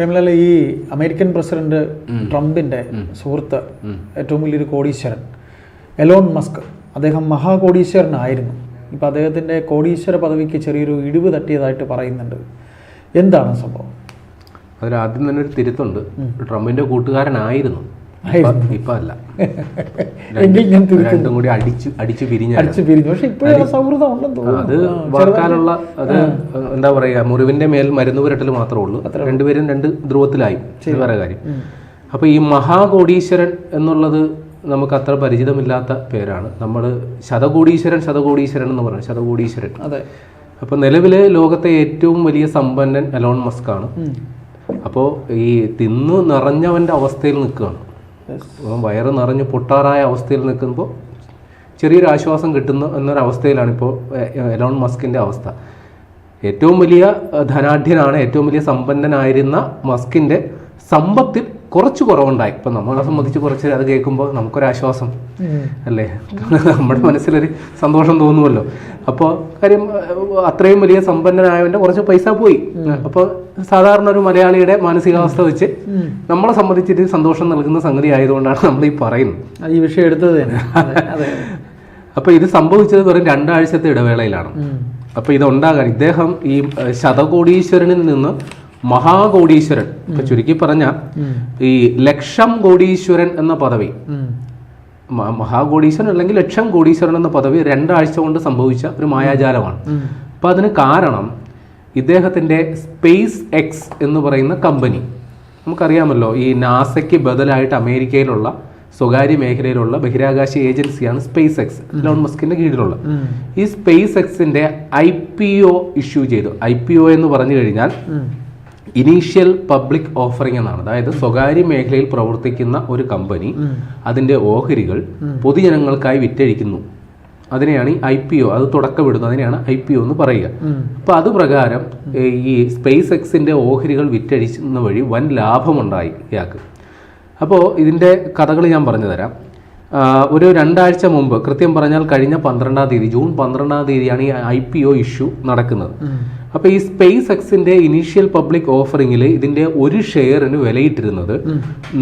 പ്രേമലാൽ, ഈ American president ട്രംപിൻ്റെ സുഹൃത്ത്, ഏറ്റവും വലിയൊരു കോടീശ്വരൻ എലോൺ മസ്ക്, അദ്ദേഹം മഹാകോടീശ്വരനായിരുന്നു. ഇപ്പം അദ്ദേഹത്തിൻ്റെ കോടീശ്വര പദവിക്ക് ചെറിയൊരു ഇടിവ് തട്ടിയതായിട്ട് പറയുന്നുണ്ട്. എന്താണ് സംഭവം? അതിൽ ആദ്യം തന്നെ ഒരു തിരുത്തുണ്ട്. ട്രംപിൻ്റെ കൂട്ടുകാരനായിരുന്നു, ഇപ്പം അല്ല. രണ്ടും കൂടി അടിച്ചു പിരിഞ്ഞു. പക്ഷെ ഇപ്പോഴും സൗഹൃദം ഉണ്ടെന്ന് തോന്നുന്നു. അത് വാക്കാനുള്ള, അത് എന്താ പറയുക, മുറിവിന്റെ മേൽ മരുന്ന് പുരട്ടൽ മാത്രമേ ഉള്ളൂ. രണ്ടുപേരും രണ്ട് ധ്രുവത്തിലായി, വേറെ കാര്യം. അപ്പൊ ഈ മഹാകോടീശ്വരൻ എന്നുള്ളത് നമുക്ക് അത്ര പരിചിതമില്ലാത്ത പേരാണ്. നമ്മൾ ശതകോടീശ്വരൻ എന്ന് പറയുന്നത്, ശതകോടീശ്വരൻ. അപ്പൊ നിലവില് ലോകത്തെ ഏറ്റവും വലിയ സമ്പന്നൻ എലോൺ മസ്ക് ആണ്. അപ്പോൾ ഈ തിന്നു നിറഞ്ഞവന്റെ അവസ്ഥയിൽ നിൽക്കുകയാണ്. വയറ് നിറഞ്ഞ് പൊട്ടാറായ അവസ്ഥയിൽ നിൽക്കുമ്പോൾ ചെറിയൊരു ആശ്വാസം കിട്ടുന്നു എന്നൊരവസ്ഥയിലാണ് ഇപ്പോൾ എലോൺ മസ്കിൻ്റെ അവസ്ഥ. ഏറ്റവും വലിയ ധനാഢ്യനാണ്, ഏറ്റവും വലിയ സമ്പന്നനായിരുന്ന മസ്കിൻ്റെ സമ്പത്തിൽ കുറച്ച് കുറവുണ്ടായി. ഇപ്പം നമ്മളെ സംബന്ധിച്ച് കുറച്ച് അത് കേൾക്കുമ്പോൾ നമുക്കൊരാശ്വാസം അല്ലേ, നമ്മുടെ മനസ്സിലൊരു സന്തോഷം തോന്നുമല്ലോ. അപ്പോൾ കാര്യം അത്രയും വലിയ സമ്പന്നനായവൻ്റെ കുറച്ച് പൈസ പോയി. അപ്പോൾ സാധാരണ ഒരു മലയാളിയുടെ മാനസികാവസ്ഥ വെച്ച് നമ്മളെ സംബന്ധിച്ചിട്ട് സന്തോഷം നൽകുന്ന സംഗതി ആയതുകൊണ്ടാണ് നമ്മൾ ഈ പറയുന്നത്, ഈ വിഷയം എടുത്തത്. അപ്പോൾ ഇത് സംഭവിച്ചത് വെറും 2 ആഴ്ചത്തെ ഇടവേളയിലാണ്. അപ്പോൾ ഇതുണ്ടാകാൻ ഇദ്ദേഹം ഈ ശതകോടീശ്വരനിൽ നിന്ന് മഹാകോടീശ്വരൻ, ഇപ്പൊ ചുരുക്കി പറഞ്ഞ ഈ ലക്ഷം കോടീശ്വരൻ എന്ന പദവി, മഹാകോടീശ്വരൻ അല്ലെങ്കിൽ ലക്ഷം കോടീശ്വരൻ എന്ന പദവി 2 ആഴ്ച കൊണ്ട് സംഭവിച്ച ഒരു മായാജാലമാണ്. അപ്പൊ അതിന് കാരണം ഇദ്ദേഹത്തിന്റെ സ്പേസ് എക്സ് എന്ന് പറയുന്ന കമ്പനി, നമുക്കറിയാമല്ലോ, ഈ നാസയ്ക്ക് ബദലായിട്ട് അമേരിക്കയിലുള്ള സ്വകാര്യ മേഖലയിലുള്ള ബഹിരാകാശ ഏജൻസിയാണ് സ്പേസ് എക്സ്, എലോൺ മസ്കിന്റെ കീഴിലുള്ള. ഈ സ്പേസ് എക്സിന്റെ IPO ഇഷ്യൂ ചെയ്തു. IPO എന്ന് പറഞ്ഞു കഴിഞ്ഞാൽ ഇനീഷ്യൽ പബ്ലിക് ഓഫറിംഗ് എന്നാണ്. അതായത് സ്വകാര്യ മേഖലയിൽ പ്രവർത്തിക്കുന്ന ഒരു കമ്പനി അതിന്റെ ഓഹരികൾ പൊതുജനങ്ങൾക്കായി വിറ്റഴിക്കുന്നു. അതിനെയാണ് ഈ IPO, അത് തുടക്കമിടുന്നു, അതിനെയാണ് IPO എന്ന് പറയുക. അപ്പൊ അത് പ്രകാരം ഈ സ്പേസ് എക്സിന്റെ ഓഹരികൾ വിറ്റഴിക്കുന്ന വഴി വൻ ലാഭമുണ്ടായി ഇയാൾക്ക്. അപ്പോൾ ഇതിന്റെ കഥകൾ ഞാൻ പറഞ്ഞു തരാം. ഒരു 2 ആഴ്ച മുമ്പ്, കൃത്യം പറഞ്ഞാൽ കഴിഞ്ഞ 12-ാം തീയതി, ജൂൺ 12-ാം തീയതിയാണ് ഈ IPO ഇഷ്യൂ നടക്കുന്നത്. അപ്പോൾ ഈ സ്പേസ് എക്സിന്റെ ഇനീഷ്യൽ പബ്ലിക് ഓഫറിംഗിൽ ഇതിന്റെ ഒരു ഷെയറിന് വിലയിട്ടിരുന്നത്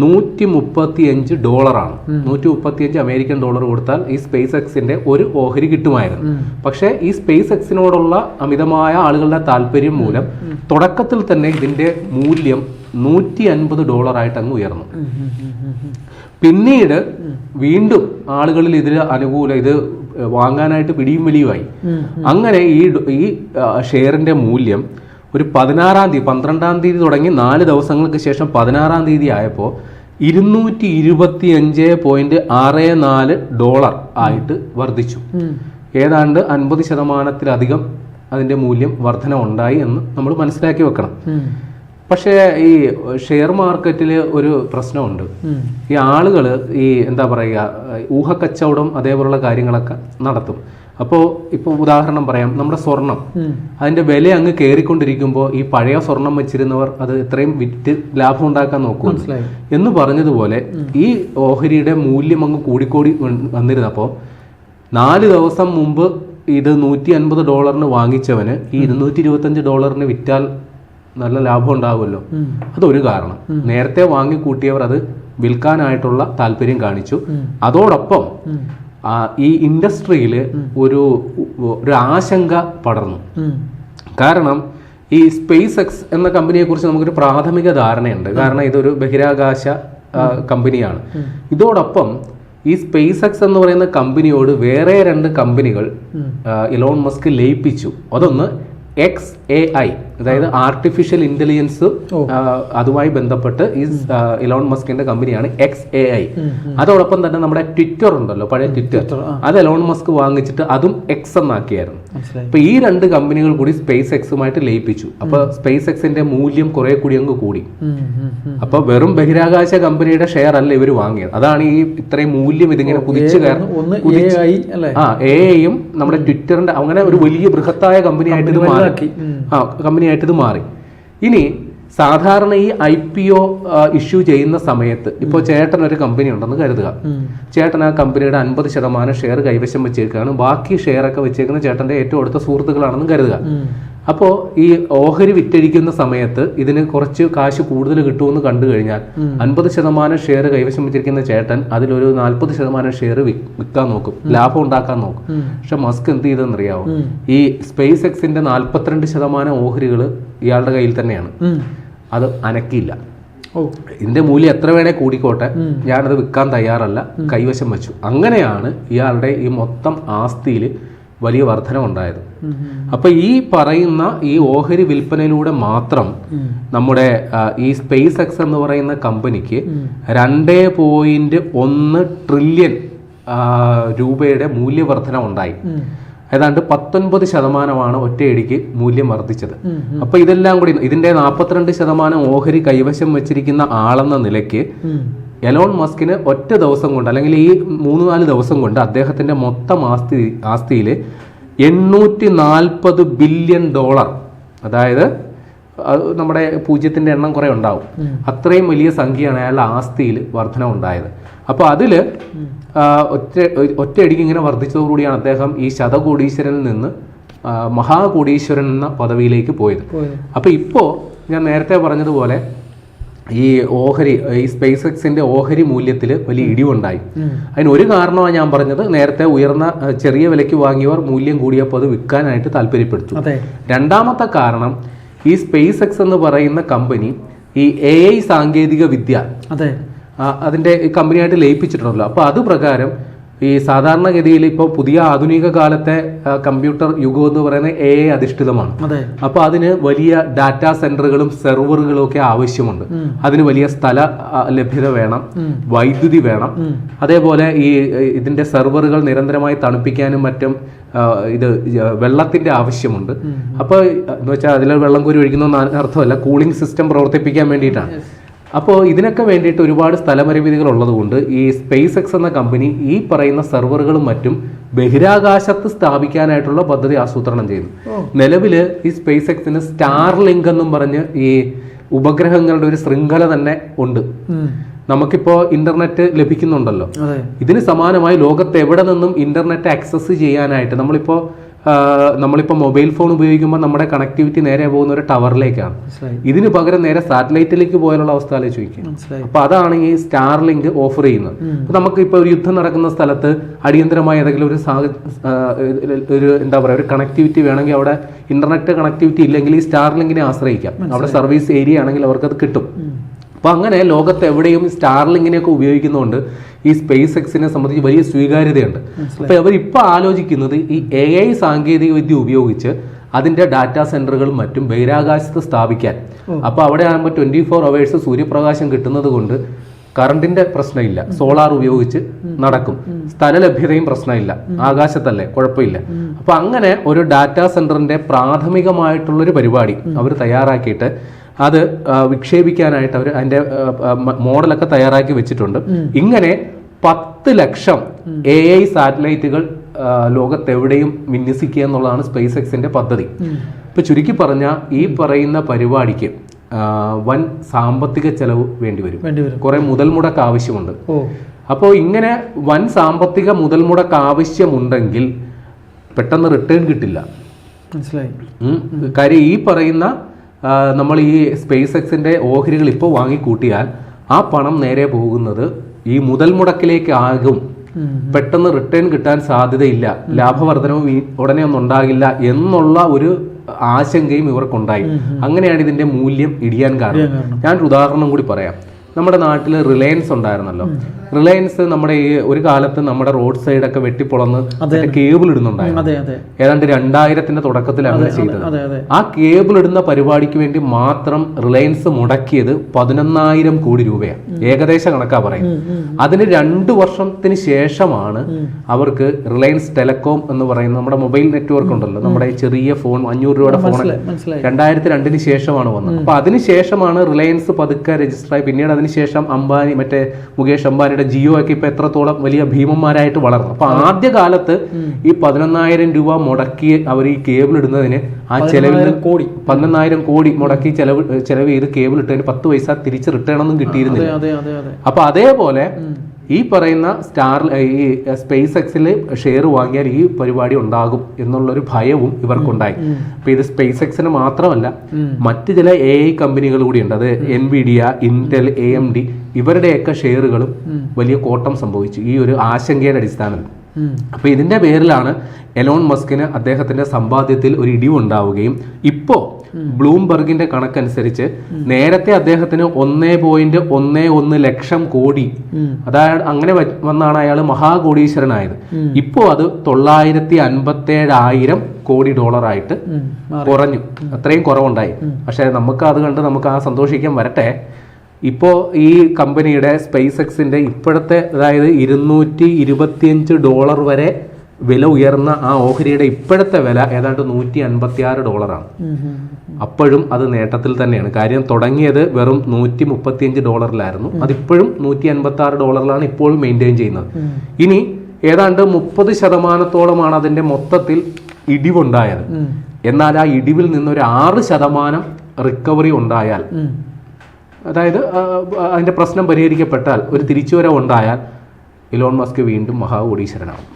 $135. 135 അമേരിക്കൻ ഡോളർ കൊടുത്താൽ ഈ സ്പേസ് എക്സിന്റെ ഒരു ഓഹരി കിട്ടുമായിരുന്നു. പക്ഷേ ഈ സ്പേസ് എക്സിനോടുള്ള അമിതമായ ആളുകളുടെ താല്പര്യം മൂലം തുടക്കത്തിൽ തന്നെ ഇതിന്റെ മൂല്യം $150 ആയിട്ട് അങ്ങ് ഉയർന്നു. പിന്നീട് വീണ്ടും ആളുകളിൽ ഇതിൽ ഇത് വാങ്ങാനായിട്ട് പിടിയും വലിയുമായി. അങ്ങനെ ഈ ഷെയറിന്റെ മൂല്യം ഒരു 12-ാം തീയതി തുടങ്ങി 4 ദിവസങ്ങൾക്ക് ശേഷം 16-ാം തീയതി ആയപ്പോൾ $225.64 ആയിട്ട് വർദ്ധിച്ചു. ഏതാണ്ട് 50% അതിന്റെ മൂല്യം വർധന ഉണ്ടായി എന്ന് നമ്മൾ മനസ്സിലാക്കി വെക്കണം. പക്ഷേ ഈ ഷെയർ മാർക്കറ്റിൽ ഒരു പ്രശ്നമുണ്ട്. ഈ ആളുകൾ ഈ എന്താ പറയുക, ഊഹക്കച്ചവടം അതേപോലുള്ള കാര്യങ്ങളൊക്കെ നടത്തും. അപ്പോൾ ഇപ്പോൾ ഉദാഹരണം പറയാം, നമ്മുടെ സ്വർണം, അതിന്റെ വില അങ്ങ് കയറിക്കൊണ്ടിരിക്കുമ്പോൾ ഈ പഴയ സ്വർണം വെച്ചിരുന്നവർ അത് എത്രയും വിറ്റ് ലാഭം ഉണ്ടാക്കാൻ നോക്കും എന്ന് പറഞ്ഞതുപോലെ ഈ ഓഹരിയുടെ മൂല്യം അങ്ങ് കൂടിക്കൂടി വന്നിരുന്നപ്പോൾ 4 ദിവസം മുമ്പ് ഇത് $150 വാങ്ങിച്ചവന് ഈ $225 വിറ്റാൽ നല്ല ലാഭം ഉണ്ടാകുമല്ലോ. അതൊരു കാരണം. നേരത്തെ വാങ്ങിക്കൂട്ടിയവർ അത് വിൽക്കാനായിട്ടുള്ള താല്പര്യം കാണിച്ചു. അതോടൊപ്പം ഈ ഇൻഡസ്ട്രിയിൽ ഒരു ആശങ്ക പടർന്നു. കാരണം ഈ സ്പേസ് എക്സ് എന്ന കമ്പനിയെ കുറിച്ച് നമുക്കൊരു പ്രാഥമിക ധാരണയുണ്ട്. കാരണം ഇതൊരു ബഹിരാകാശ കമ്പനിയാണ്. ഇതോടൊപ്പം ഈ സ്പേസ് എക്സ് എന്ന് പറയുന്ന കമ്പനിയോട് വേറെ 2 കമ്പനികൾ എലോൺ മസ്ക് ലയിപ്പിച്ചു. അതൊന്ന് XAI, അതായത് ആർട്ടിഫിഷ്യൽ ഇന്റലിജൻസ്, അതുമായി ബന്ധപ്പെട്ട് ഈ എലോൺ മസ്കിന്റെ കമ്പനിയാണ് XAI. അതോടൊപ്പം തന്നെ നമ്മുടെ ട്വിറ്റർ ഉണ്ടല്ലോ, പഴയ ട്വിറ്റർ, അത് എലോൺ മസ്ക് വാങ്ങിച്ചിട്ട് അതും X എന്നാക്കിയായിരുന്നു. അപ്പൊ ഈ 2 കമ്പനികൾ കൂടി സ്പേസ് എക്സുമായിട്ട് ലയിപ്പിച്ചു. അപ്പൊ സ്പേസ് എക്സിന്റെ മൂല്യം കുറെ കൂടി അങ്ങ് കൂടി. അപ്പൊ വെറും ബഹിരാകാശ കമ്പനിയുടെ ഷെയർ അല്ല ഇവർ വാങ്ങിയത്. അതാണ് ഈ ഇത്രയും മൂല്യം ഇതിങ്ങനെ കുതിച്ചു കയറുന്നു. AIയും നമ്മുടെ ട്വിറ്ററിന്റെ അങ്ങനെ ഒരു വലിയ ബൃഹത്തായ കമ്പനിയായിട്ട് ഇത് മാറി. ഇനി സാധാരണ ഈ IPO ഇഷ്യൂ ചെയ്യുന്ന സമയത്ത് ഇപ്പോൾ ചേട്ടൻ ഒരു കമ്പനി ഉണ്ടെന്ന് കരുതുക. ചേട്ടൻ ആ കമ്പനിയുടെ 50% ഷെയർ കൈവശം വെച്ചേക്കാണ്. ബാക്കി ഷെയർ ഒക്കെ വെച്ചേക്കുന്ന ചേട്ടന്റെ ഏറ്റവും അടുത്ത സുഹൃത്തുക്കളാണെന്ന് കരുതുക. അപ്പോൾ ഈ ഓഹരി വിറ്റഴിക്കുന്ന സമയത്ത് ഇതിന് കുറച്ച് കാശ് കൂടുതൽ കിട്ടുമെന്ന് കണ്ടു കഴിഞ്ഞാൽ 50% ഷെയർ കൈവശം വെച്ചിരിക്കുന്ന ചേട്ടൻ അതിലൊരു 40% ഷെയർ വിൽക്കാൻ നോക്കും, ലാഭം ഉണ്ടാക്കാൻ നോക്കും. പക്ഷെ മസ്ക് എന്ത് ചെയ്തെന്നറിയാവോ? ഈ സ്പേസ് എക്സിന്റെ 42% ഓഹരികൾ ഇയാളുടെ കയ്യിൽ തന്നെയാണ്. അത് അനക്കിയില്ല. ഇതിന്റെ മൂല്യം എത്ര വേണേ കൂടിക്കോട്ടെ, ഞാനത് വിൽക്കാൻ തയ്യാറല്ല, കൈവശം വെച്ചു. അങ്ങനെയാണ് ഇയാളുടെ ഈ മൊത്തം ആസ്തിയിൽ വലിയ വർധനമുണ്ടായത്. അപ്പൊ ഈ പറയുന്ന ഈ ഓഹരി വിൽപ്പനയിലൂടെ മാത്രം നമ്മുടെ ഈ സ്പേസ് എക്സ് എന്ന് പറയുന്ന കമ്പനിക്ക് 2.1 ട്രില്യൺ രൂപയുടെ മൂല്യവർധന ഉണ്ടായി. ഏതാണ്ട് 19% ഒറ്റയടിക്ക് മൂല്യം വർദ്ധിച്ചത്. അപ്പൊ ഇതെല്ലാം കൂടി ഇതിന്റെ 42% ഓഹരി കൈവശം വെച്ചിരിക്കുന്ന ആളെന്ന നിലയ്ക്ക് എലോൺ മസ്കിന് ഒറ്റ ദിവസം കൊണ്ട് അല്ലെങ്കിൽ ഈ 3-4 ദിവസം കൊണ്ട് അദ്ദേഹത്തിന്റെ മൊത്തം ആസ്തിയിൽ $840 ബില്യൺ, അതായത് നമ്മുടെ പൂജ്യത്തിന്റെ എണ്ണം കുറെ ഉണ്ടാവും, അത്രയും വലിയ സംഖ്യയാണ് അയാളുടെ ആസ്തിയിൽ വർധന ഉണ്ടായത്. അപ്പൊ അതില് ഒറ്റയടിക്ക് ഇങ്ങനെ വർദ്ധിച്ചതോടുകൂടിയാണ് അദ്ദേഹം ഈ ശതകോടീശ്വരനിൽ നിന്ന് മഹാകോടീശ്വരൻ എന്ന പദവിയിലേക്ക് പോയത്. അപ്പൊ ഇപ്പോ ഞാൻ നേരത്തെ പറഞ്ഞതുപോലെ ഈ സ്പേസ് എക്സിന്റെ ഓഹരി മൂല്യത്തിൽ വലിയ ഇടിവുണ്ടായി. അതിനൊരു കാരണമാണ് ഞാൻ പറഞ്ഞത്, നേരത്തെ ഉയർന്ന ചെറിയ വിലയ്ക്ക് വാങ്ങിയവർ മൂല്യം കൂടിയപ്പോൾ അത് വിൽക്കാനായിട്ട് താല്പര്യപ്പെടുത്തു. രണ്ടാമത്തെ കാരണം, ഈ സ്പേസ് എക്സ് എന്ന് പറയുന്ന കമ്പനി ഈ AI സാങ്കേതിക വിദ്യ അതിന്റെ കമ്പനിയായിട്ട് ലയിപ്പിച്ചിട്ടുണ്ടല്ലോ. അപ്പൊ അത് പ്രകാരം ഈ സാധാരണഗതിയിൽ ഇപ്പോൾ പുതിയ ആധുനിക കാലത്തെ കമ്പ്യൂട്ടർ യുഗം എന്ന് പറയുന്നത് AI അധിഷ്ഠിതമാണ്. അപ്പൊ അതിന് വലിയ ഡാറ്റാ സെന്ററുകളും സെർവറുകളും ഒക്കെ ആവശ്യമുണ്ട്. അതിന് വലിയ സ്ഥല ലഭ്യത വേണം, വൈദ്യുതി വേണം. അതേപോലെ ഇതിന്റെ സെർവറുകൾ നിരന്തരമായി തണുപ്പിക്കാനും മറ്റും വെള്ളത്തിന്റെ ആവശ്യമുണ്ട്. അപ്പൊ എന്ന് വെച്ചാൽ അതിൽ വെള്ളം കോരി ഒഴിക്കുന്ന അർത്ഥമല്ല, കൂളിംഗ് സിസ്റ്റം പ്രവർത്തിപ്പിക്കാൻ വേണ്ടിയിട്ടാണ്. അപ്പോൾ ഇതിനൊക്കെ വേണ്ടിയിട്ട് ഒരുപാട് സ്ഥലപരിമിതികൾ ഉള്ളതുകൊണ്ട് ഈ സ്പേസ് എക്സ് എന്ന കമ്പനി ഈ പറയുന്ന സെർവറുകളും മറ്റും ബഹിരാകാശത്ത് സ്ഥാപിക്കാനായിട്ടുള്ള പദ്ധതി ആസൂത്രണം ചെയ്യുന്നു. നിലവിൽ ഈ സ്പേസ് എക്സിന് സ്റ്റാർലിങ്ക് എന്നും പറഞ്ഞ് ഈ ഉപഗ്രഹങ്ങളുടെ ഒരു ശൃംഖല തന്നെ ഉണ്ട്. നമുക്കിപ്പോ ഇന്റർനെറ്റ് ലഭിക്കുന്നുണ്ടല്ലോ. ഇതിന് സമാനമായി ലോകത്ത് എവിടെ നിന്നും ഇന്റർനെറ്റ് ആക്സസ് ചെയ്യാനായിട്ട് നമ്മളിപ്പോ മൊബൈൽ ഫോൺ ഉപയോഗിക്കുമ്പോൾ നമ്മുടെ കണക്ടിവിറ്റി നേരെ പോകുന്ന ഒരു ടവറിലേക്കാണ്. ഇതിന് പകരം നേരെ സാറ്റലൈറ്റിലേക്ക് പോയാലുള്ള അവസ്ഥ ആലോചിക്കും. അപ്പൊ അതാണ് ഈ സ്റ്റാർലിങ്ക് ഓഫർ ചെയ്യുന്നത്. അപ്പൊ നമുക്കിപ്പോ ഒരു യുദ്ധം നടക്കുന്ന സ്ഥലത്ത് അടിയന്തരമായ ഏതെങ്കിലും ഒരു എന്താ പറയുക ഒരു കണക്ടിവിറ്റി വേണമെങ്കിൽ അവിടെ ഇന്റർനെറ്റ് കണക്ടിവിറ്റി ഇല്ലെങ്കിൽ ഈ സ്റ്റാർലിങ്കിനെ ആശ്രയിക്കാം. അവിടെ സർവീസ് ഏരിയ ആണെങ്കിൽ അവർക്കത് കിട്ടും. അപ്പൊ അങ്ങനെ ലോകത്ത് എവിടെയും സ്റ്റാർലിങ്കിനെയൊക്കെ ഉപയോഗിക്കുന്നതുകൊണ്ട് ഈ സ്പേസ് എക്സിനെ സംബന്ധിച്ച് വലിയ സ്വീകാര്യതയുണ്ട്. അപ്പൊ അവരിപ്പോ ആലോചിക്കുന്നത് ഈ AI സാങ്കേതിക വിദ്യ ഉപയോഗിച്ച് അതിന്റെ ഡാറ്റാ സെന്ററുകളും മറ്റും ബഹിരാകാശത്ത് സ്ഥാപിക്കാൻ. അപ്പൊ അവിടെ ആകുമ്പോൾ 24 hours സൂര്യപ്രകാശം കിട്ടുന്നത് കൊണ്ട് കറണ്ടിന്റെ പ്രശ്നമില്ല, സോളാർ ഉപയോഗിച്ച് നടക്കും, സ്ഥല ലഭ്യതയും പ്രശ്നമില്ല, ആകാശത്തല്ലേ, കുഴപ്പമില്ല. അപ്പൊ അങ്ങനെ ഒരു ഡാറ്റാ സെന്ററിന്റെ പ്രാഥമികമായിട്ടുള്ളൊരു പരിപാടി അവർ തയ്യാറാക്കിയിട്ട് അത് വിക്ഷേപിക്കാനായിട്ട് അവർ അതിന്റെ മോഡലൊക്കെ തയ്യാറാക്കി വെച്ചിട്ടുണ്ട്. ഇങ്ങനെ 10 ലക്ഷം AI സാറ്റലൈറ്റുകൾ ലോകത്തെവിടെയും വിന്യസിക്കുക എന്നുള്ളതാണ് സ്പേസ് എക്സിന്റെ പദ്ധതി. ഇപ്പൊ ചുരുക്കി പറഞ്ഞാൽ ഈ പറയുന്ന പരിപാടിക്ക് വൻ സാമ്പത്തിക ചെലവ് വേണ്ടിവരും, കുറെ മുതൽ മുടക്ക് ആവശ്യമുണ്ട്. അപ്പോൾ ഇങ്ങനെ വൻ സാമ്പത്തിക മുതൽ മുടക്ക് ആവശ്യമുണ്ടെങ്കിൽ പെട്ടെന്ന് റിട്ടേൺ കിട്ടില്ല. കാര്യം ഈ പറയുന്ന നമ്മൾ ഈ സ്പേസ് എക്സിന്റെ ഓഹരികൾ ഇപ്പോൾ വാങ്ങിക്കൂട്ടിയാൽ ആ പണം നേരെ പോകുന്നത് ഈ മുതൽ മുടക്കിലേക്ക് ആകും. പെട്ടെന്ന് റിട്ടേൺ കിട്ടാൻ സാധ്യതയില്ല, ലാഭവർധനവും ഉടനെ ഒന്നും ഉണ്ടാകില്ല എന്നുള്ള ഒരു ആശങ്കയും ഇവർക്കുണ്ടായി. അങ്ങനെയാണ് ഇതിന്റെ മൂല്യം ഇടിയാൻ കാരണം. ഞാനൊരു ഉദാഹരണം കൂടി പറയാം. നമ്മുടെ നാട്ടിൽ റിലയൻസ് ഉണ്ടായിരുന്നല്ലോ. റിലയൻസ് നമ്മുടെ ഈ ഒരു കാലത്ത് നമ്മുടെ റോഡ് സൈഡൊക്കെ വെട്ടിപ്പൊളന്ന് കേബിൾ ഇടുന്നുണ്ടായിരുന്നു. ഏതാണ്ട് 2000-ന്റെ തുടക്കത്തിലാണ് ചെയ്തത്. ആ കേബിൾ ഇടുന്ന പരിപാടിക്ക് വേണ്ടി മാത്രം റിലയൻസ് മുടക്കിയത് 11,000 കോടി രൂപയാണ്. ഏകദേശ കണക്കാ പറയുന്നത്. അതിന് 2 വർഷത്തിന് ശേഷമാണ് അവർക്ക് റിലയൻസ് ടെലികോം എന്ന് പറയുന്ന നമ്മുടെ മൊബൈൽ നെറ്റ്വർക്ക് ഉണ്ടല്ലോ, നമ്മുടെ ചെറിയ ഫോൺ 500 രൂപയുടെ ഫോൺ 2002 ശേഷമാണ് വന്നത്. അപ്പൊ അതിനുശേഷമാണ് റിലയൻസ് പതുക്കെ രജിസ്റ്റർ ആയി. പിന്നീട് അതിനുശേഷം അംബാനി, മറ്റേ മുകേഷ് അംബാനിയുടെ ജിയോ ഒക്കെ ഇപ്പൊ എത്രത്തോളം വലിയ ഭീമന്മാരായിട്ട് വളർന്നു. അപ്പൊ ആദ്യ കാലത്ത് ഈ 11,000 രൂപ മുടക്കി അവർ ഈ കേബിൾ ഇടുന്നതിന് ആ ചെലവിൽ 11,000 കോടി മുടക്കി ചെലവ് ചെയ്ത് കേബിൾ ഇട്ടതിന് 10 പൈസ തിരിച്ച് റിട്ടേൺ ഒന്നും കിട്ടിയിരുന്നില്ല. അപ്പൊ അതേപോലെ ഈ പറയുന്ന ഈ സ്പേസ് എക്സിൽ ഷെയർ വാങ്ങിയാൽ ഈ പരിപാടി ഉണ്ടാകും എന്നുള്ളൊരു ഭയവും ഇവർക്കുണ്ടായി. അപ്പൊ ഇത് സ്പേസ് എക്സിന് മാത്രമല്ല, മറ്റ് ചില AI കമ്പനികൾ കൂടിയുണ്ട്. അത് NVIDIA, Intel, AMD ഇവരുടെയൊക്കെ ഷെയറുകളും വലിയ കോട്ടം സംഭവിച്ചു ഈ ഒരു ആശങ്കയുടെ അടിസ്ഥാനത്തിൽ. അപ്പൊ ഇതിന്റെ പേരിലാണ് എലോൺ മസ്കിന് അദ്ദേഹത്തിന്റെ സമ്പാദ്യത്തിൽ ഒരു ഇടിവുണ്ടാവുകയും ഇപ്പോ ബ്ലൂംബർഗിന്റെ കണക്കനുസരിച്ച് നേരത്തെ അദ്ദേഹത്തിന് 1.11 ലക്ഷം കോടി, അതായത് അങ്ങനെ വന്നാണ് അയാൾ മഹാകോടീശ്വരനായത്. ഇപ്പോ അത് 957,000 കോടി ഡോളറായിട്ട് കുറഞ്ഞു. അത്രയും കുറവുണ്ടായി. പക്ഷെ നമുക്ക് അത് കണ്ട് നമുക്ക് ആ സന്തോഷിക്കാൻ വരട്ടെ. ഇപ്പോൾ ഈ കമ്പനിയുടെ സ്പേസ് എക്സിന്റെ ഇപ്പോഴത്തെ, അതായത് $225 വരെ വില ഉയർന്ന ആ ഓഹരിയുടെ ഇപ്പോഴത്തെ വില ഏതാണ്ട് $156. അപ്പോഴും അത് നേട്ടത്തിൽ തന്നെയാണ്. കാര്യം തുടങ്ങിയത് വെറും $135. അതിപ്പോഴും $156 ഇപ്പോഴും മെയിൻറ്റെയിൻ ചെയ്യുന്നത്. ഇനി ഏതാണ്ട് 30% അതിന്റെ മൊത്തത്തിൽ ഇടിവുണ്ടായത്. എന്നാൽ ആ ഇടിവിൽ നിന്നൊരു 6% റിക്കവറി ഉണ്ടായാൽ, അതായത് അതിന്റെ പ്രശ്നം പരിഹരിക്കപ്പെട്ടാൽ, ഒരു തിരിച്ചുവരവ് ഉണ്ടായാൽ ഇലോൺ മസ്ക് വീണ്ടും മഹാകോടീശ്വരനാവും.